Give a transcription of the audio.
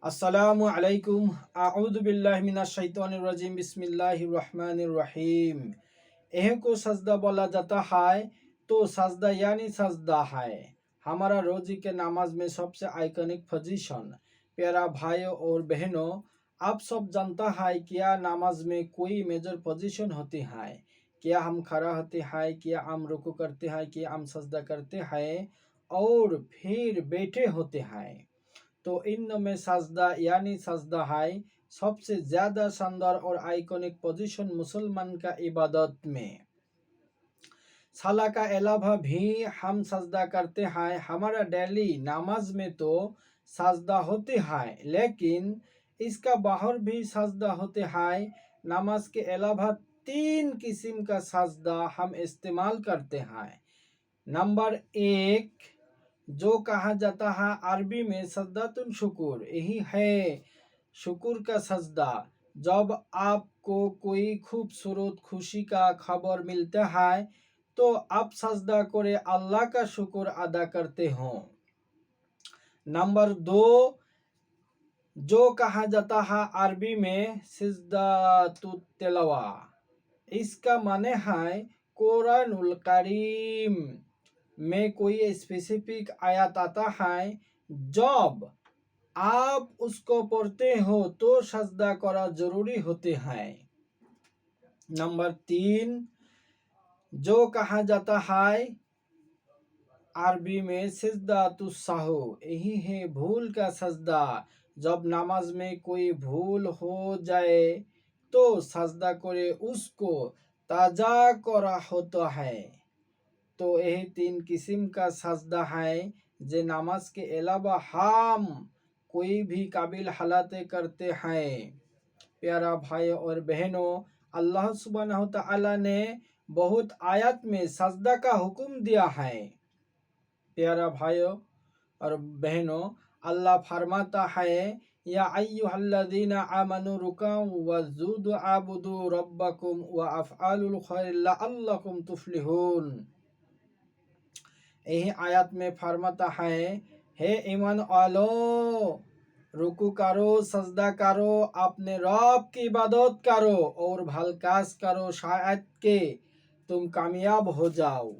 আসসালামু আলাইকুম। আউযু বিল্লাহি মিনাশ শাইতানির রাজিম। बिस्मिल्लाहिर रहमानिर रहीम। एह को सजदा बोला जाता है तो सजदा यानी सजदा है हमारा रोजी के नमाज में सबसे आइकॉनिक पोजीशन। प्यारा भाइयों और बहनों, आप सब जानता है क्या नमाज में कोई मेजर पोजीशन होती है। क्या हम खड़ा होते हैं, क्या हम रुकू करते हैं, क्या हम सजदा करते हैं और फिर बैठे होते हैं। तो इनमें सजदा यानी सजदा है सबसे ज्यादा शानदार और आइकॉनिक पोजीशन मुसलमान का इबादत में। सला का अलावा भी हम सजदा करते हैं। हमारा डेली नमाज में तो सजदा होते हैं, लेकिन इसका बाहर भी सजदा होते हैं। नमाज के अलावा 3 किस्म का सजदा हम इस्तेमाल करते हैं। नंबर 1, जो कहा जाता है अरबी में सजदातुन शुकुर, यही है शुकुर का सजदा। जब आपको कोई खूबसूरत खुशी का खबर मिलता है तो आप सजदा करे अल्लाह का शुक्र अदा करते हो। नंबर 2, जो कहा जाता है अरबी में सिजदातुत तिलावा, इसका माने है कुरानुल करीम में कोई स्पेसिफिक आयत आता है, जब आप उसको पढ़ते हो तो सजदा करा जरूरी होते हैं। नंबर 3, जो कहा जाता है अरबी में सिजदातुस सहू, यही है भूल का सजदा। जब नमाज में कोई भूल हो जाए तो सजदा करे उसको ताजा करा होता है। तो यही 3 किस्म का सजदा है जे नमाज के अलावा हम कोई भी काबिल हालाते करते हैं। प्यारा भाई और बहनों, अल्लाह सुब्हानहू तआला ने बहुत आयत में सजदा का हुक्म दिया है। प्यारा भाइयों और बहनों, अल्लाह फरमाता है, या अय्युहल्लज़ीना आमनू रुकाऊ वस्जुदू आबुदू रब्बकुम व अफ़आलुल खैर लअल्लकुम तुफ्लिहून। यही आयत में फरमाता है, हे ईमान वालो, रुकू करो, सजदा करो, अपने रब की इबादत करो और भल काज करो, शायद के तुम कामयाब हो जाओ।